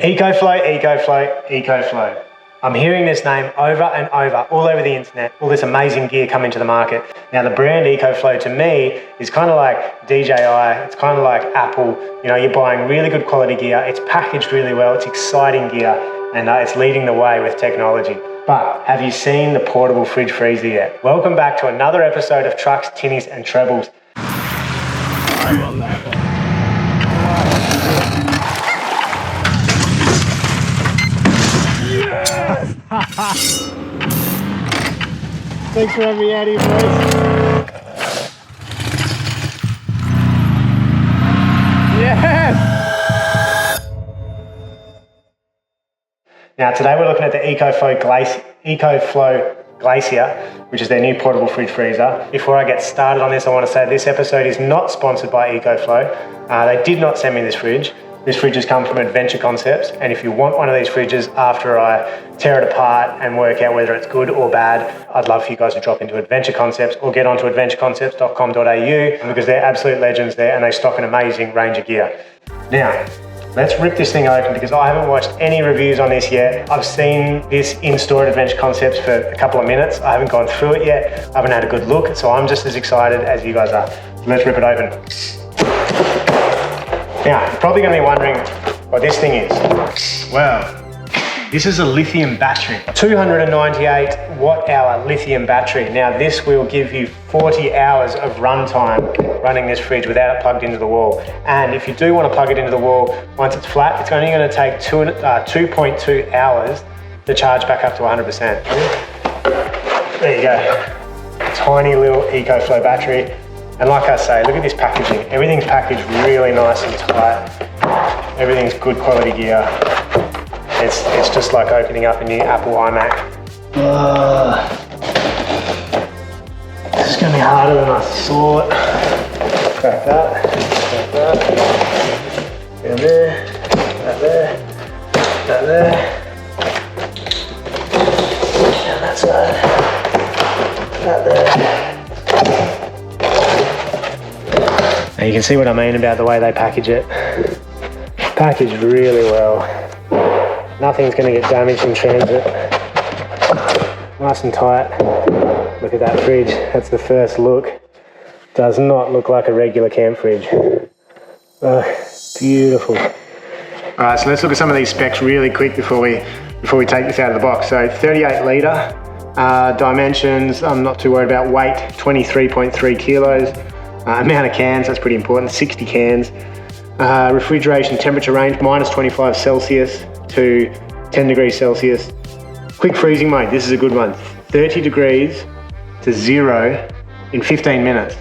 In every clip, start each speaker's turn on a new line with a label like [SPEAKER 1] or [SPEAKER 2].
[SPEAKER 1] EcoFlow, EcoFlow, EcoFlow. I'm hearing this name over and over, all over the internet, all this amazing gear coming to the market. Now the brand EcoFlow to me is kind of like DJI, it's kind of like Apple. You know, you're buying really good quality gear, it's packaged really well, it's exciting gear, and it's leading the way with technology. But have you seen the portable fridge freezer yet? Welcome back to another episode of Trucks, Tinnies and Trebles. I'm on that one. Thanks for having me out here, boys. Yes! Now today we're looking at the EcoFlow GLACIER, which is their new portable fridge freezer. Before I get started on this, I want to say this episode is not sponsored by EcoFlow. They did not send me this fridge. This fridge has come from Adventure Concepts, and if you want one of these fridges after I tear it apart and work out whether it's good or bad, I'd love for you guys to drop into Adventure Concepts or get onto adventureconcepts.com.au because they're absolute legends there and they stock an amazing range of gear. Now, let's rip this thing open because I haven't watched any reviews on this yet. I've seen this in store at Adventure Concepts for a couple of minutes. I haven't gone through it yet. I haven't had a good look, so I'm just as excited as you guys are. Let's rip it open. Now, you're probably going to be wondering what this thing is. Well, this is a lithium battery, 298 watt-hour lithium battery. Now, this will give you 40 hours of runtime running this fridge without it plugged into the wall. And if you do want to plug it into the wall, once it's flat, it's only going to take 2.2 hours to charge back up to 100%. There you go. Tiny little EcoFlow battery. And like I say, look at this packaging. Everything's packaged really nice and tight. Everything's good quality gear. It's just like opening up a new Apple iMac. This is going to be harder than I thought. Crack that, crack that. Down there, that there, that there. Down that side, that there. Now you can see what I mean about the way they package it. Packaged really well. Nothing's going to get damaged in transit. Nice and tight. Look at that fridge. That's the first look. Does not look like a regular camp fridge. Beautiful. Alright, so let's look at some of these specs really quick before we take this out of the box. So 38 litre dimensions. I'm not too worried about weight. 23.3 kilos. Amount of cans, that's pretty important, 60 cans. Refrigeration temperature range, minus 25 Celsius to 10 degrees Celsius. Quick freezing mode, this is a good one. 30 degrees to 0 in 15 minutes.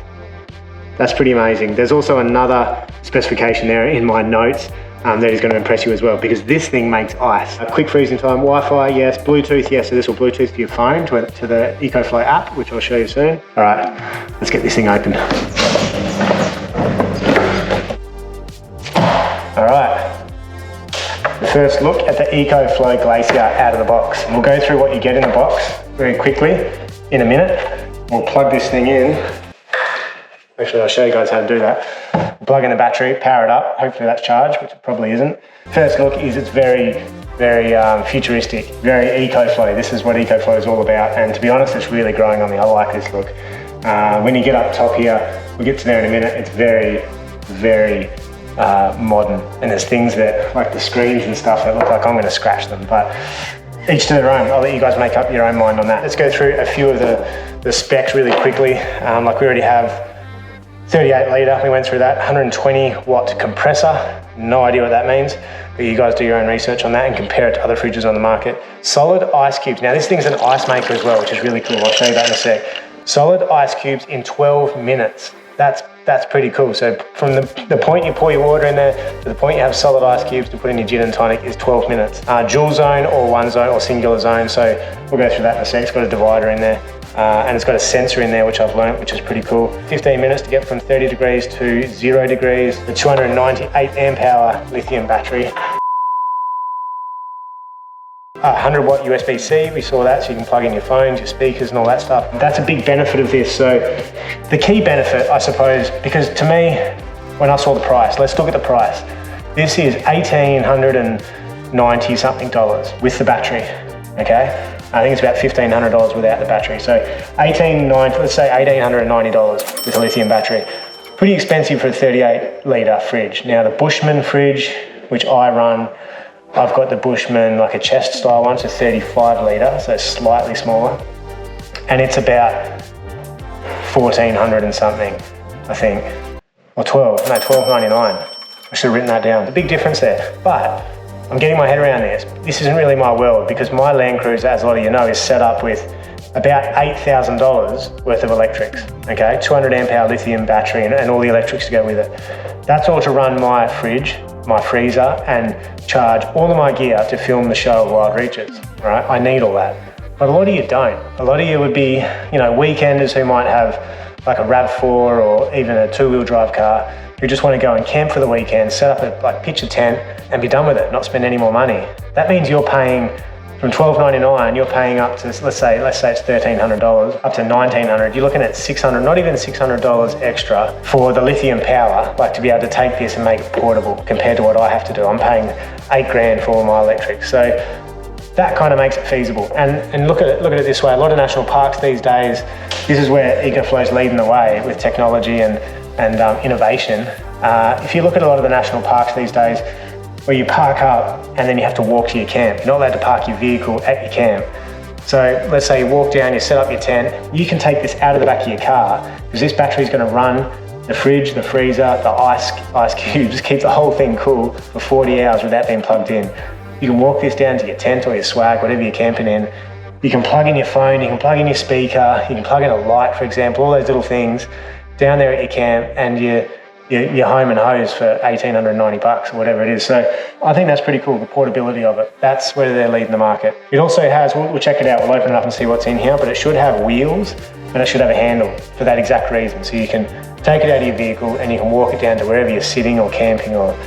[SPEAKER 1] That's pretty amazing. There's also another specification there in my notes that is going to impress you as well, because this thing makes ice. A quick freezing time, Wi-Fi, yes, Bluetooth, yes, so this will Bluetooth to your phone, to the EcoFlow app, which I'll show you soon. All right, let's get this thing open. All right, first look at the EcoFlow GLACIER out of the box. We'll go through what you get in the box very quickly in a minute. We'll plug this thing in. Actually, I'll show you guys how to do that. Plug in the battery, power it up. Hopefully that's charged, which it probably isn't. First look is it's very futuristic, very EcoFlow. This is what EcoFlow is all about. And to be honest, it's really growing on me. I like this look. When you get up top here, we'll get to there in a minute. It's very, very modern. And there's things that, like the screens and stuff, that look like I'm going to scratch them. But each to their own. I'll let you guys make up your own mind on that. Let's go through a few of the specs really quickly. Like we already have 38 litre, we went through that. 120 watt compressor, no idea what that means, but you guys do your own research on that and compare it to other fridges on the market. Solid ice cubes. Now this thing's an ice maker as well, which is really cool. I'll show you that in a sec. Solid ice cubes in 12 minutes. That's pretty cool. So from the point you pour your water in there to the point you have solid ice cubes to put in your gin and tonic is 12 minutes. Dual zone or one zone or singular zone. So we'll go through that in a sec. It's got a divider in there. And it's got a sensor in there, which I've learned, which is pretty cool. 15 minutes to get from 30 degrees to 0 degrees. The 298 amp hour lithium battery. 100 watt USB-C, we saw that, so you can plug in your phones, your speakers and all that stuff. That's a big benefit of this. So the key benefit, I suppose, because to me, when I saw the price, let's look at the price. This is $1,800 $90 something with the battery, okay? I think it's about $1,500 without the battery. So let's say $1,890 with a lithium battery. Pretty expensive for a 38 litre fridge. Now the Bushman fridge, which I run, I've got the Bushman, like a chest style one, so 35 litre, so slightly smaller. And it's about 1,400 and something, I think. Or $12.99. I should have written that down. The big difference there. But I'm getting my head around this. This isn't really my world, because my Land Cruiser, as a lot of you know, is set up with about $8,000 worth of electrics, okay? 200 amp hour lithium battery and all the electrics to go with it. That's all to run my fridge, my freezer, and charge all of my gear to film the show of Wild Reaches, all right? I need all that. But a lot of you don't. A lot of you would be, weekenders who might have like a RAV4 or even a 2-wheel drive car, who just want to go and camp for the weekend, set up pitch a tent and be done with it, not spend any more money. That means you're paying from $12.99, you're paying up to, let's say it's $1,300, up to $1,900. You're looking at $600, not even $600 extra for the lithium power, like to be able to take this and make it portable compared to what I have to do. I'm paying $8,000 for all my electrics. So that kind of makes it feasible. And look at it this way, a lot of national parks these days, this is where EcoFlow's leading the way with technology and innovation. If you look at a lot of the national parks these days, where you park up and then you have to walk to your camp. You're not allowed to park your vehicle at your camp. So let's say you walk down, you set up your tent, you can take this out of the back of your car, because this battery is going to run the fridge, the freezer, the ice cubes, keep the whole thing cool for 40 hours without being plugged in. You can walk this down to your tent or your swag, whatever you're camping in. You can plug in your phone, you can plug in your speaker, you can plug in a light, for example, all those little things down there at your camp, and you're home and hose for $1,890 or whatever it is. So I think that's pretty cool, the portability of it. That's where they're leading the market. It also has, we'll check it out, we'll open it up and see what's in here, but it should have wheels and it should have a handle for that exact reason. So you can take it out of your vehicle and you can walk it down to wherever you're sitting or camping or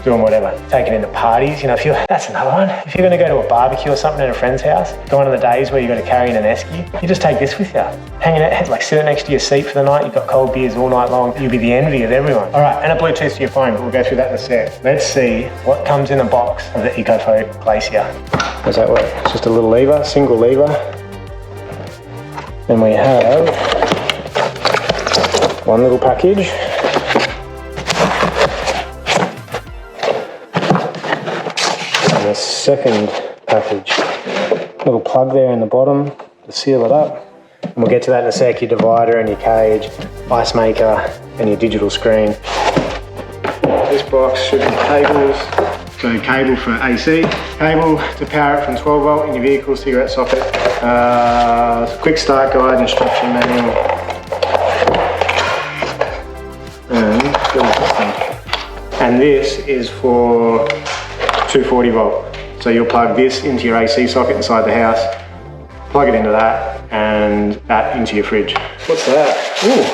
[SPEAKER 1] doing whatever. Take it into parties, that's another one. If you're gonna go to a barbecue or something at a friend's house, go one of the days where you've got to carry in an esky, you just take this with you. Hanging out, like sit it next to your seat for the night, you've got cold beers all night long, you'll be the envy of everyone. All right, and a Bluetooth to your phone, but we'll go through that in a sec. Let's see what comes in the box of the EcoFlow GLACIER. How does that work? It's just a little lever, single lever. Then we have one little package. A second package, little plug there in the bottom to seal it up, and we'll get to that in a sec. Your divider and your cage, ice maker, and your digital screen. This box should be cables, so cable for AC, cable to power it from 12 volt in your vehicle, cigarette socket, quick start guide, instruction manual, and this is for 240 volt. So you'll plug this into your AC socket inside the house, plug it into that, and that into your fridge. What's that? Ooh.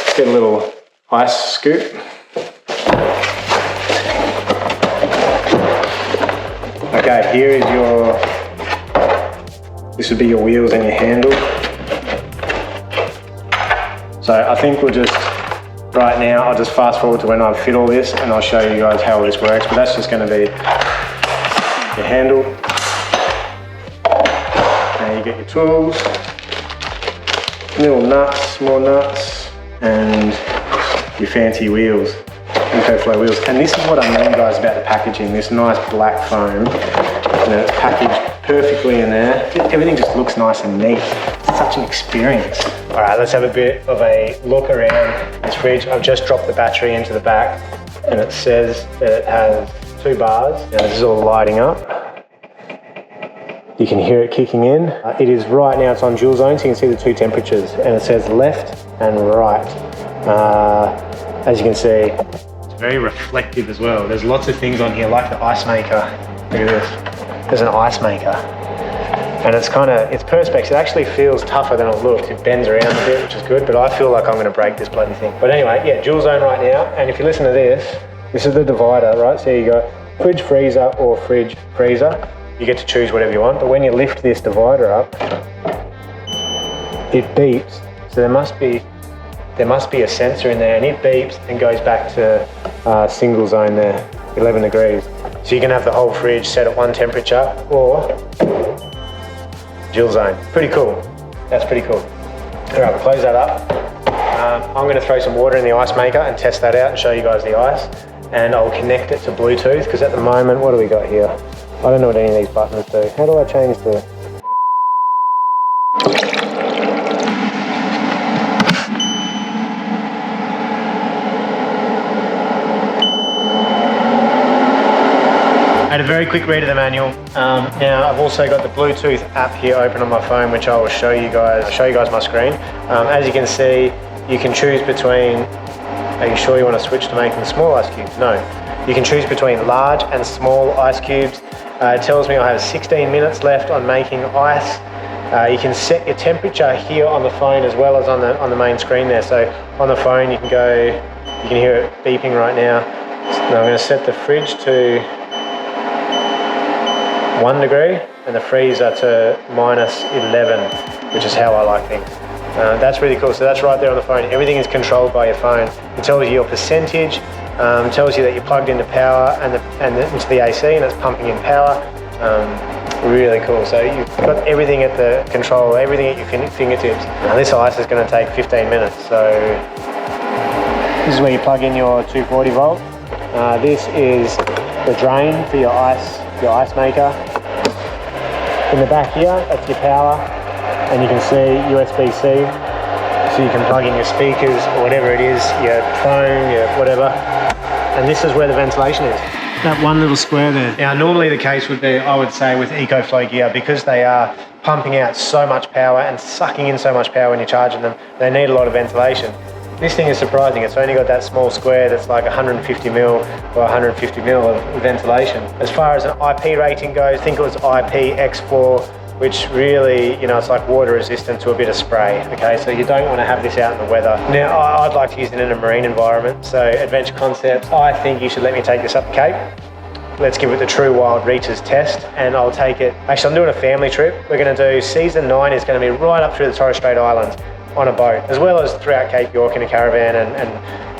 [SPEAKER 1] Let's get a little ice scoop. Okay, here is this would be your wheels and your handle. So I think we'll just, right now, I'll just fast forward to when I've fit all this and I'll show you guys how all this works, but that's just going to be your handle. And you get your tools, little nuts, more nuts, and your fancy wheels, EcoFlow wheels. And this is what I mean, guys, about the packaging, this nice black foam, and it's packaged perfectly in there. Everything just looks nice and neat. It's such an experience. All right, let's have a bit of a look around this fridge. I've just dropped the battery into the back, and it says that it has 2 bars. Now this is all lighting up. You can hear it kicking in. It is right now, it's on dual zone, so you can see the 2 temperatures, and it says left and right. As you can see, it's very reflective as well. There's lots of things on here, like the ice maker. Look at this, there's an ice maker. And it's perspex. It actually feels tougher than it looks. It bends around a bit, which is good, but I feel like I'm gonna break this bloody thing. But anyway, yeah, dual zone right now. And if you listen to this is the divider, right? So there you go, fridge freezer or fridge freezer. You get to choose whatever you want, but when you lift this divider up, it beeps. So there must be a sensor in there, and it beeps and goes back to single zone there, 11 degrees. So you can have the whole fridge set at one temperature or dual zone. Pretty cool. That's pretty cool. All right, we'll close that up. I'm going to throw some water in the ice maker and test that out and show you guys the ice. And I'll connect it to Bluetooth because at the moment, what do we got here? I don't know what any of these buttons do. How do I change the... I had a very quick read of the manual. Now I've also got the Bluetooth app here open on my phone, which I will show you guys. I'll show you guys my screen. As you can see, you can choose between. Are you sure you want to switch to making small ice cubes? No. You can choose between large and small ice cubes. It tells me I have 16 minutes left on making ice. You can set your temperature here on the phone as well as on the main screen there. So on the phone you can go. You can hear it beeping right now. Now I'm going to set the fridge to 1 degree and the freezer to -11, which is how I like things. That's really cool. So that's right there on the phone. Everything is controlled by your phone. It tells you your percentage, tells you that you're plugged into power and into the AC and it's pumping in power. Really cool. So you've got everything at the control, everything at your fingertips. Now this ice is going to take 15 minutes. So this is where you plug in your 240 volt. This is the drain for your ice maker. In the back here, that's your power, and you can see USB-C, so you can plug in your speakers or whatever it is, your phone, your whatever. And this is where the ventilation is. That one little square there. Now, normally the case would be, I would say, with EcoFlow gear, because they are pumping out so much power and sucking in so much power when you're charging them, they need a lot of ventilation. This thing is surprising. It's only got that small square that's like 150 mil or 150 mil of ventilation. As far as an IP rating goes, I think it was IPX4, which really, you know, it's like water resistant to a bit of spray. Okay, so you don't want to have this out in the weather. Now, I'd like to use it in a marine environment. So Adventure Concepts, I think you should let me take this up the Cape. Let's give it the True Wild Reaches test, and I'll take it. Actually, I'm doing a family trip. We're going to do season 9 is going to be right up through the Torres Strait Islands on a boat, as well as throughout Cape York in a caravan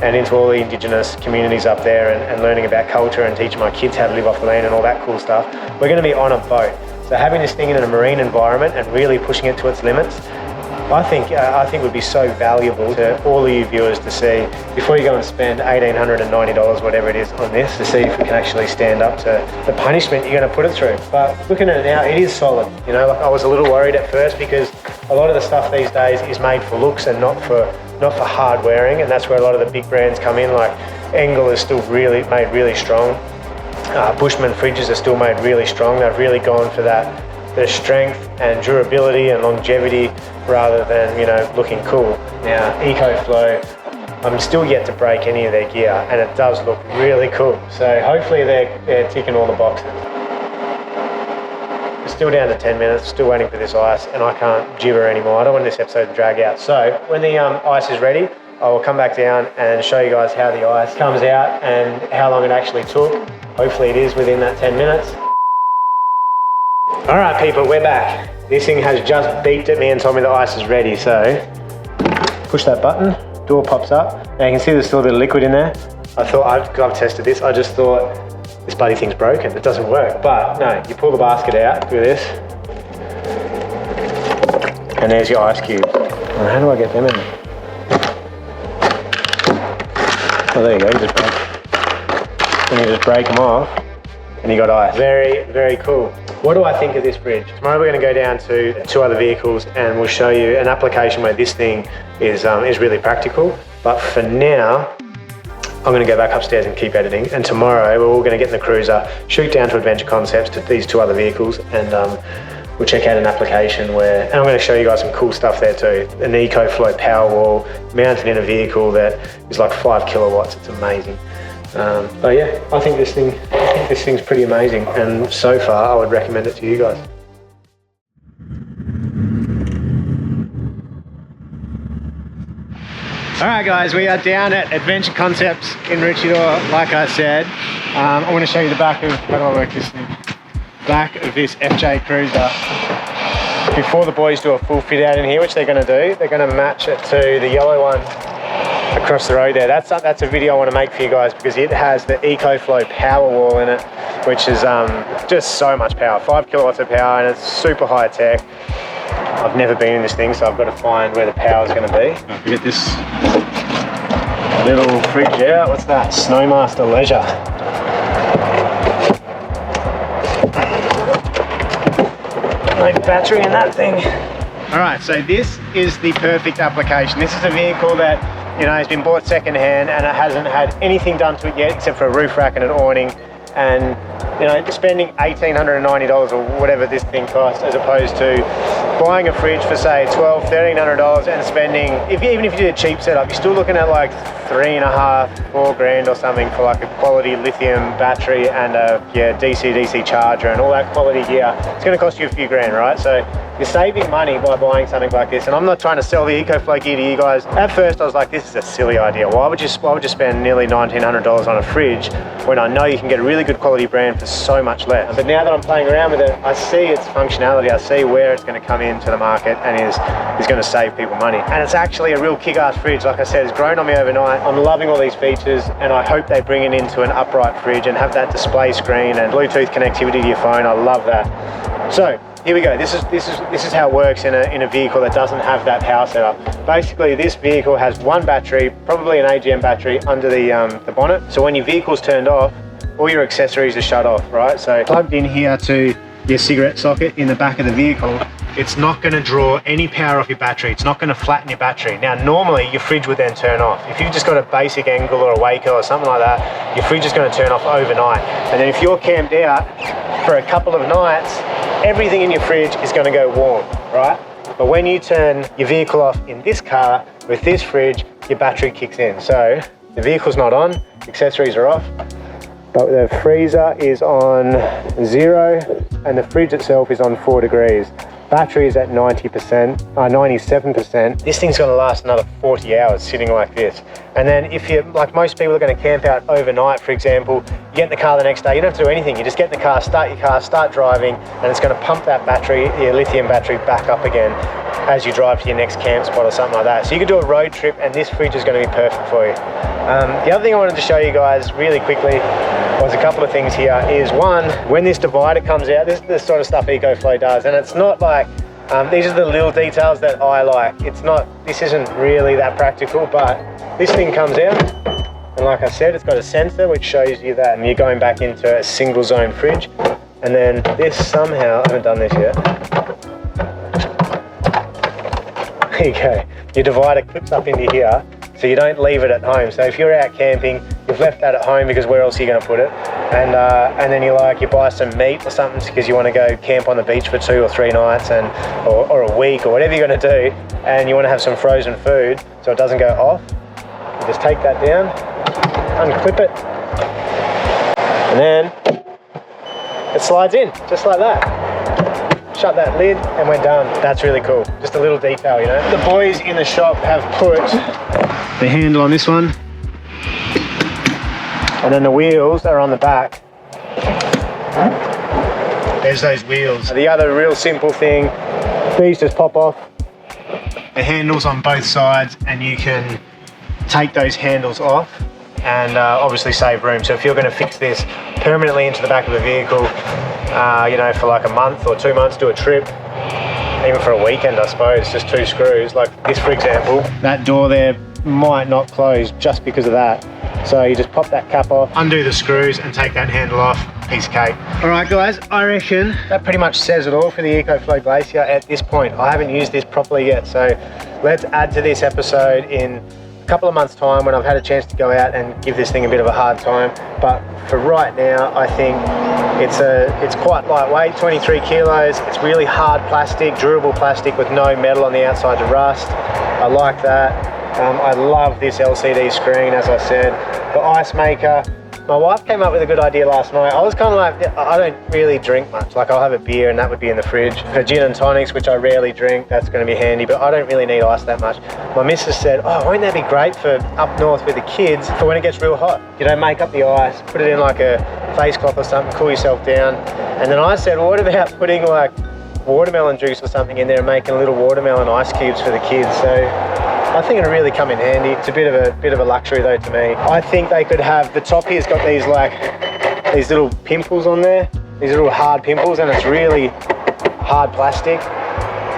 [SPEAKER 1] and into all the indigenous communities up there and learning about culture and teaching my kids how to live off the land and all that cool stuff. We're going to be on a boat. So having this thing in a marine environment and really pushing it to its limits, I think would be so valuable to all of you viewers to see before you go and spend $1,890, whatever it is, on this, to see if we can actually stand up to the punishment you're going to put it through. But looking at it now, it is solid. You know, like I was a little worried at first because a lot of the stuff these days is made for looks and not for hard wearing, and that's where a lot of the big brands come in. Like Engel is still really made really strong. Bushman fridges are still made really strong. They've really gone for that, the strength and durability and longevity rather than, you know, looking cool. Now, EcoFlow, I'm still yet to break any of their gear, and it does look really cool. So hopefully they're ticking all the boxes. We're still down to 10 minutes, still waiting for this ice, and I can't gibber anymore. I don't want this episode to drag out. So when the ice is ready, I will come back down and show you guys how the ice comes out and how long it actually took. Hopefully it is within that 10 minutes. All right, people, we're back. This thing has just beeped at me and told me the ice is ready. So push that button, door pops up. Now you can see there's still a bit of liquid in there. I've tested this. I just thought this bloody thing's broken. It doesn't work. But no, you pull the basket out, look at this. And there's your ice cubes. Well, how do I get them in there? Oh, there you go, you just break them off and you got ice. Very, very cool. What do I think of this fridge? Tomorrow we're going to go down to 2 other vehicles and we'll show you an application where this thing is really practical. But for now, I'm going to go back upstairs and keep editing. And tomorrow we're all going to get in the cruiser, shoot down to Adventure Concepts to these 2 other vehicles, and we'll check out an application where, and I'm going to show you guys some cool stuff there too. An EcoFlow power wall mounted in a vehicle that is like 5 kilowatts. It's amazing. But yeah, I think this thing's pretty amazing, and so far I would recommend it to you guys. Alright guys, we are down at Adventure Concepts in Maroochydore, like I said. I want to show you the back of, how do I work this thing? Back of this FJ Cruiser. Before the boys do a full fit out in here, which they're going to do, they're going to match it to the yellow one across the road there. That's a video I want to make for you guys, because it has the EcoFlow power wall in it, which is just so much power, 5 kilowatts of power, and it's super high tech. I've never been in this thing, so I've got to find where the power is going to be. Don't forget this little fridge out. What's that? Snowmaster Leisure. No battery in that thing. All right, so this is the perfect application. This is a vehicle that, you know, has been bought secondhand and it hasn't had anything done to it yet except for a roof rack and an awning. And, you know, spending $1,890 or whatever this thing costs, as opposed to buying a fridge for say $1,200, $1,300 and spending, even if you did a cheap setup, you're still looking at like $3,500, $4 grand or something for like a quality lithium battery and a DC charger and all that quality gear. It's going to cost you a few grand, right? So you're saving money by buying something like this. And I'm not trying to sell the EcoFlow gear to you guys. At first I was like, this is a silly idea. Why would you spend nearly $1,900 on a fridge when I know you can get a really good quality brand for so much less? But now that I'm playing around with it, I see its functionality. I see where it's going to come into the market and is going to save people money. And it's actually a real kick-ass fridge. Like I said, it's grown on me overnight. I'm loving all these features, and I hope they bring it into an upright fridge and have that display screen and Bluetooth connectivity to your phone. I love that. So here we go. This is how it works in a vehicle that doesn't have that power setup. Basically, this vehicle has one battery, probably an AGM battery, under the bonnet. So when your vehicle's turned off, all your accessories are shut off, right? So plugged in here to your cigarette socket in the back of the vehicle, it's not going to draw any power off your battery. It's not going to flatten your battery. Now, normally your fridge would then turn off. If you've just got a basic angle or a Waco or something like that, your fridge is going to turn off overnight. And then if you're camped out for a couple of nights, everything in your fridge is going to go warm, right? But when you turn your vehicle off in this car with this fridge, your battery kicks in. So the vehicle's not on, accessories are off, but the freezer is on 0 and the fridge itself is on 4 degrees. Battery is at 97%. This thing's going to last another 40 hours sitting like this. And then if you, like most people are going to camp out overnight, for example, you get in the car the next day, you don't have to do anything. You just get in the car, start driving, and it's going to pump that battery, your lithium battery, back up again as you drive to your next camp spot or something like that. So you could do a road trip and this fridge is going to be perfect for you. The other thing I wanted to show you guys really quickly was a couple of things here. Is one, when this divider comes out, this is the sort of stuff EcoFlow does, and it's not like, these are the little details that I like. This isn't really that practical, but this thing comes out, and like I said, it's got a sensor which shows you that you're going back into a single zone fridge. And then this somehow, I haven't done this yet. There you go. Your divider clips up into here, so you don't leave it at home. So if you're out camping, you've left that at home because where else are you going to put it? And then you buy some meat or something because you want to go camp on the beach for 2 or 3 nights or a week or whatever you're going to do, and you want to have some frozen food so it doesn't go off. You just take that down, unclip it, and then it slides in just like that. Shut that lid and we're done. That's really cool. Just a little detail, you know. The boys in the shop have put the handle on this one, and then the wheels are on the back. There's those wheels. The other real simple thing, these just pop off. The handles on both sides, and you can take those handles off and obviously save room. So if you're going to fix this permanently into the back of the vehicle, you know, for like a month or 2 months, do a trip, even for a weekend, I suppose, just 2 screws. Like this, for example, that door there might not close just because of that. So you just pop that cap off, undo the screws and take that handle off. Piece of cake. All right, guys, I reckon that pretty much says it all for the EcoFlow GLACIER at this point. I haven't used this properly yet, so let's add to this episode in a couple of months' time when I've had a chance to go out and give this thing a bit of a hard time. But for right now, I think it's quite lightweight, 23 kilos. It's really hard plastic, durable plastic with no metal on the outside to rust. I like that. I love this LCD screen, as I said. The ice maker. My wife came up with a good idea last night. I was kind of like, I don't really drink much. Like, I'll have a beer and that would be in the fridge. For gin and tonics, which I rarely drink, that's going to be handy, but I don't really need ice that much. My missus said, oh, won't that be great for up north with the kids for when it gets real hot? You know, make up the ice, put it in like a face cloth or something, cool yourself down. And then I said, well, what about putting like watermelon juice or something in there and making little watermelon ice cubes for the kids? So I think it'll really come in handy. It's a bit of a luxury though to me. I think they could have, the top here's got these these little pimples on there, these little hard pimples, and it's really hard plastic.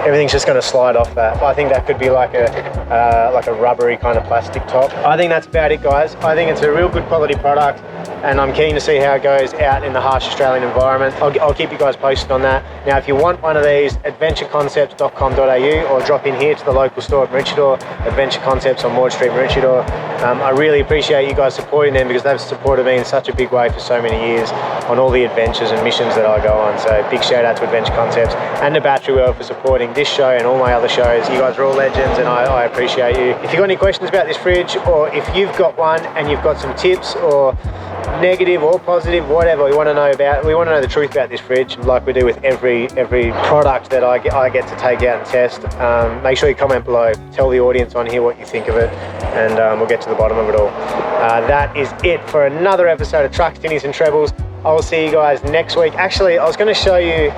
[SPEAKER 1] Everything's just going to slide off that. I think that could be like a rubbery kind of plastic top. I think that's about it, guys. I think it's a real good quality product, and I'm keen to see how it goes out in the harsh Australian environment. I'll keep you guys posted on that. Now, if you want one of these, adventureconcepts.com.au, or drop in here to the local store at Maroochydore, Adventure Concepts on Maud Street, Maroochydore. I really appreciate you guys supporting them, because they've supported me in such a big way for so many years on all the adventures and missions that I go on. So big shout out to Adventure Concepts and the Battery World for supporting this show and all my other shows. You guys are all legends, and I appreciate you. If you've got any questions about this fridge, or if you've got one and you've got some tips, or negative or positive, whatever we want to know about, we want to know the truth about this fridge, like we do with every product that I get to take out and test. Make sure you comment below, tell the audience on here what you think of it, and we'll get to the bottom of it all. That is it for another episode of Trucks, Tinnies and Trebles. I will see you guys next week. Actually, I was going to show you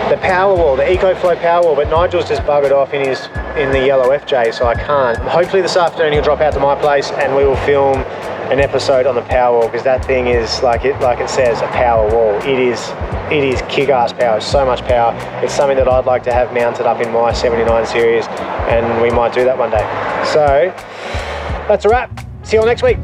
[SPEAKER 1] the Powerwall, the EcoFlow Powerwall, but Nigel's just buggered off in the yellow FJ, so I can't. Hopefully this afternoon he'll drop out to my place and we will film an episode on the Powerwall, because that thing is like it says, a Powerwall. It is kick-ass power, so much power. It's something that I'd like to have mounted up in my 79 series, and we might do that one day. So that's a wrap. See you all next week.